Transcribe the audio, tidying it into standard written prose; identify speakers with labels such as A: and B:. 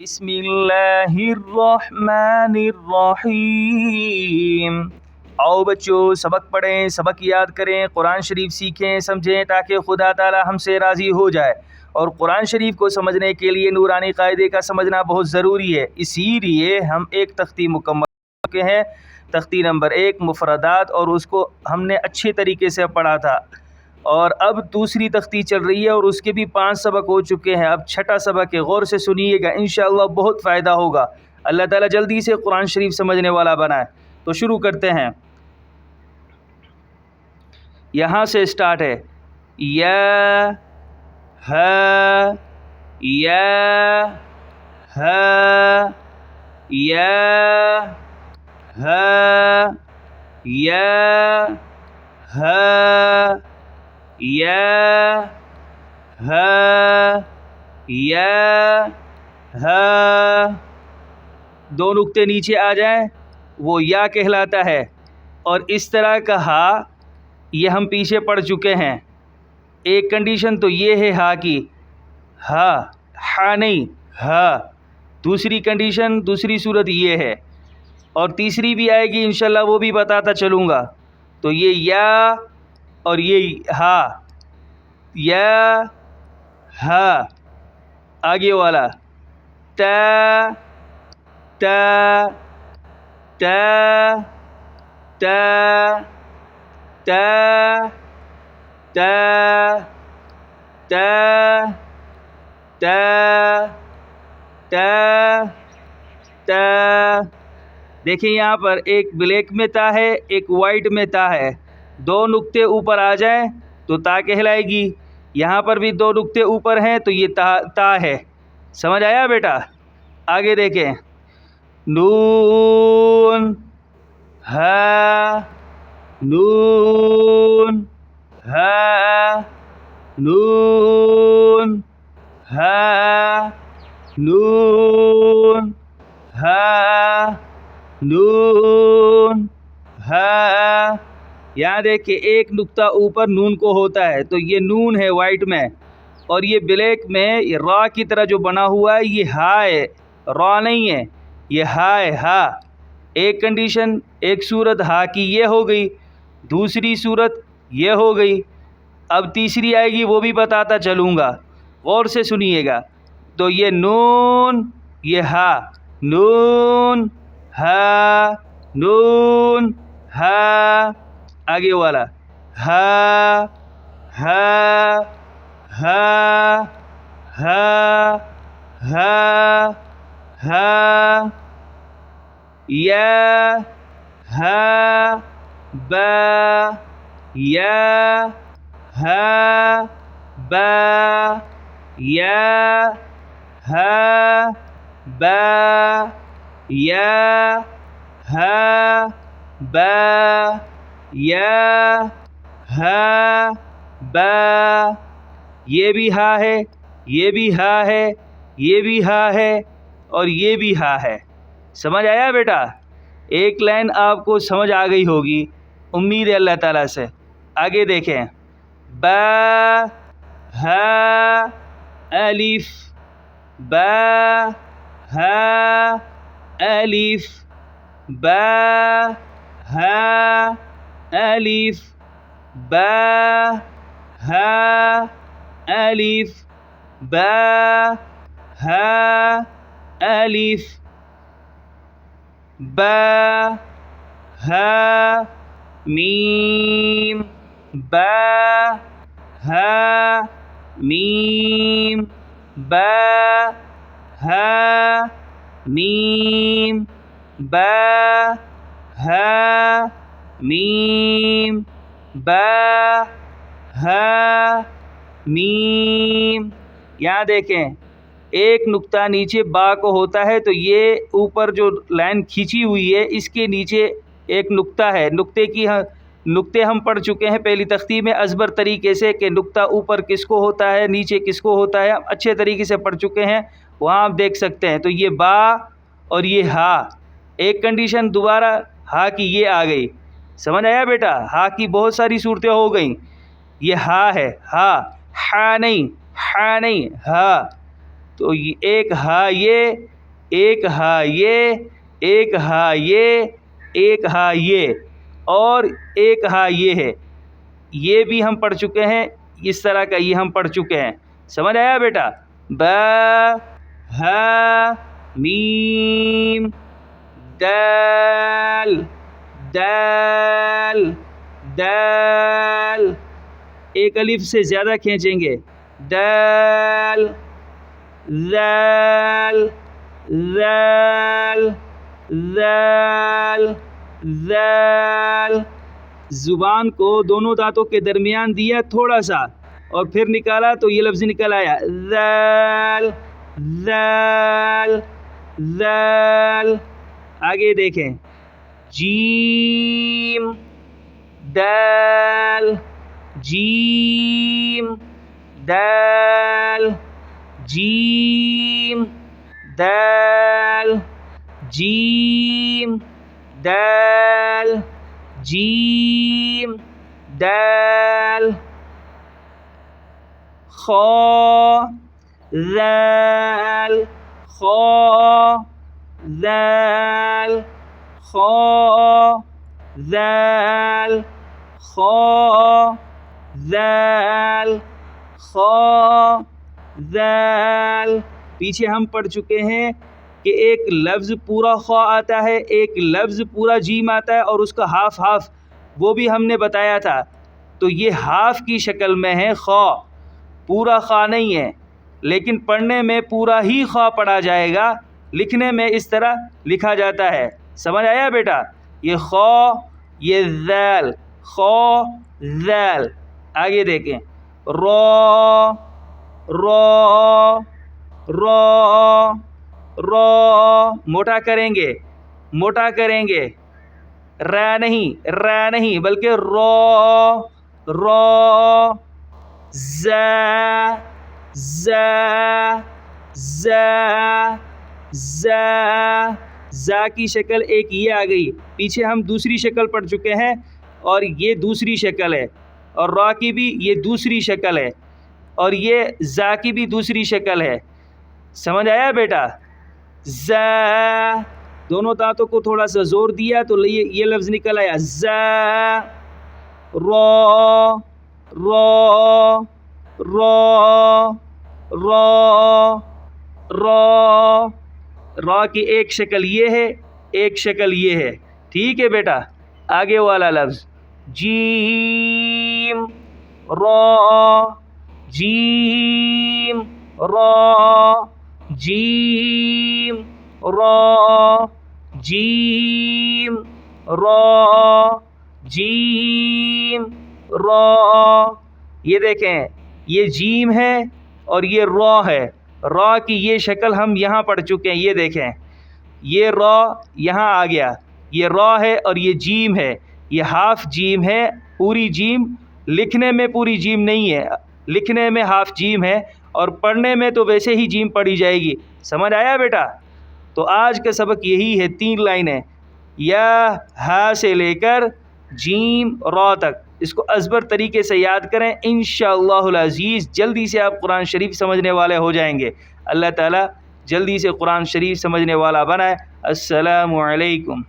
A: بسم اللہ الرحمن الرحیم۔ آؤ بچوں سبق پڑھیں، سبق یاد کریں، قرآن شریف سیکھیں، سمجھیں تاکہ خدا تعالی ہم سے راضی ہو جائے۔ اور قرآن شریف کو سمجھنے کے لیے نورانی قاعدے کا سمجھنا بہت ضروری ہے، اسی لیے ہم ایک تختی مکمل کر چکے ہیں، تختی نمبر 1 مفردات، اور اس کو ہم نے اچھے طریقے سے پڑھا تھا، اور اب دوسری تختی چل رہی ہے اور اس کے بھی 5 سبق ہو چکے ہیں، اب چھٹا سبق ہے، غور سے سنیے گا، انشاءاللہ بہت فائدہ ہوگا۔ اللہ تعالیٰ جلدی سے قرآن شریف سمجھنے والا بنائے۔ تو شروع کرتے ہیں، یہاں سے سٹارٹ ہے، یا ہ یا ہ یا ہ یا ہ یا ہ یا ہ، دو نقطے نیچے آ جائیں وہ یا کہلاتا ہے، اور اس طرح کا ہا یہ ہم پیچھے پڑھ چکے ہیں۔ ایک کنڈیشن تو یہ ہے ہا کی، ہا نہیں ہا، دوسری کنڈیشن دوسری صورت یہ ہے، اور تیسری بھی آئے گی انشاءاللہ، وہ بھی بتاتا چلوں گا۔ تو یہ یا اور یہ ہا، یا ہا، آگے والا تا تا تا تا تا تا تا تا تا تا۔ دیکھیں یہاں پر ایک بلیک میں تا ہے، ایک وائٹ میں تا ہے، دو نقطے اوپر آ جائیں تو تا کہلائے گی، یہاں پر بھی دو نقطے اوپر ہیں تو یہ تا ہے۔ سمجھ آیا بیٹا؟ آگے دیکھیں، نون ہا نون ہا نون ہا نون ہا نون ہا۔ یہاں دیکھ کے ایک نقطہ اوپر نون کو ہوتا ہے تو یہ نون ہے وائٹ میں، اور یہ بلیک میں یہ را کی طرح جو بنا ہوا ہے یہ ہا ہے، را نہیں ہے، یہ ہا ہے، ہا۔ ایک کنڈیشن، ایک صورت ہا کی یہ ہو گئی، دوسری صورت یہ ہو گئی، اب تیسری آئے گی وہ بھی بتاتا چلوں گا، غور سے سنیے گا۔ تو یہ نون، یہ ہا، نون ہا نون ہا، آگے والا ہا ہا ہا ہا ہا ہا، یا ہا با یا ہا با یا ہا با یا ہا با یا ہا با، یہ بھی ہا ہے، یہ بھی ہا ہے، یہ بھی ہا ہے، اور یہ بھی ہا ہے۔ سمجھ آیا بیٹا؟ ایک لائن آپ کو سمجھ آ گئی ہوگی، امید ہے اللہ تعالیٰ سے۔ آگے دیکھیں، با ہا الف، با ہا الف، با ہا الف، با ہا الف، با ہا الف، با ہا میم، با ہا میم، با ہا میم، با ہا میم، با ہا میم۔ یہاں دیکھیں ایک نقطہ نیچے با کو ہوتا ہے تو یہ اوپر جو لائن کھینچی ہوئی ہے اس کے نیچے ایک نقطہ ہے، نقطے ہم پڑھ چکے ہیں پہلی تختی میں ازبر طریقے سے کہ نقطہ اوپر کس کو ہوتا ہے نیچے کس کو ہوتا ہے، اچھے طریقے سے پڑھ چکے ہیں، وہاں آپ دیکھ سکتے ہیں۔ تو یہ با اور یہ ہا، ایک کنڈیشن دوبارہ ہا کی یہ آ گئی، سمجھ آیا بیٹا؟ ہا کی بہت ساری صورتیں ہو گئیں، یہ ہا ہے، ہا، ہا نہیں، ہا نہیں، ہا۔ تو ایک ہا یہ، ایک ہا یہ، ایک ہا یہ، ایک ہا یہ، اور ایک ہا یہ ہے، یہ بھی ہم پڑھ چکے ہیں، اس طرح کا یہ ہم پڑھ چکے ہیں. سمجھ آیا بیٹا؟ با ہا میم دال دال دال، ایک الف سے زیادہ کھینچیں گے، دال ذال ذال ذال ذال. زبان کو دونوں دانتوں کے درمیان دیا تھوڑا سا اور پھر نکالا تو یہ لفظ نکل آیا، ذال ذال ذال. آگے دیکھیں، جیم دال جیم دال جیم دال جیم دال جیم دال. خا ذال خا ذال خا ذال خا ذال خا ذال. پیچھے ہم پڑھ چکے ہیں کہ ایک لفظ پورا خا آتا ہے، ایک لفظ پورا جیم آتا ہے، اور اس کا ہاف ہاف وہ بھی ہم نے بتایا تھا. تو یہ ہاف کی شکل میں ہے خا، پورا خا نہیں ہے، لیکن پڑھنے میں پورا ہی خا پڑھا جائے گا، لکھنے میں اس طرح لکھا جاتا ہے. سمجھ آیا بیٹا؟ یہ خا، یہ ذال، خا ذال. آگے دیکھیں، را را را را، موٹا کریں گے، موٹا کریں گے، را نہیں بلکہ را را. زا زا زا زا، زا کی شکل ایک یہ آ گئی. پیچھے ہم دوسری شکل پڑھ چکے ہیں اور یہ دوسری شکل ہے، اور را کی بھی یہ دوسری شکل ہے، اور یہ زا کی بھی دوسری شکل ہے. سمجھ آیا بیٹا؟ زا، دونوں دانتوں کو تھوڑا سا زور دیا تو یہ لفظ نکل آیا، زا. را را را را را. را کی ایک شکل یہ ہے، ایک شکل یہ ہے. ٹھیک ہے بیٹا؟ آگے والا لفظ جیم را جیم را جیم را جیم را جیم را. یہ دیکھیں، یہ جیم ہے اور یہ را ہے. را کی یہ شکل ہم یہاں پڑھ چکے ہیں. یہ دیکھیں، یہ را یہاں آ گیا، یہ را ہے اور یہ جیم ہے. یہ ہاف جیم ہے، پوری جیم لکھنے میں پوری جیم نہیں ہے، لکھنے میں ہاف جیم ہے، اور پڑھنے میں تو ویسے ہی جیم پڑھی جائے گی. سمجھ آیا بیٹا؟ تو آج کا سبق یہی ہے، 3 لائنیں، یا ہا سے لے کر جیم را تک. اس کو ازبر طریقے سے یاد کریں، انشاءاللہ العزیز جلدی سے آپ قرآن شریف سمجھنے والے ہو جائیں گے. اللہ تعالیٰ جلدی سے قرآن شریف سمجھنے والا بنائے. السلام علیکم.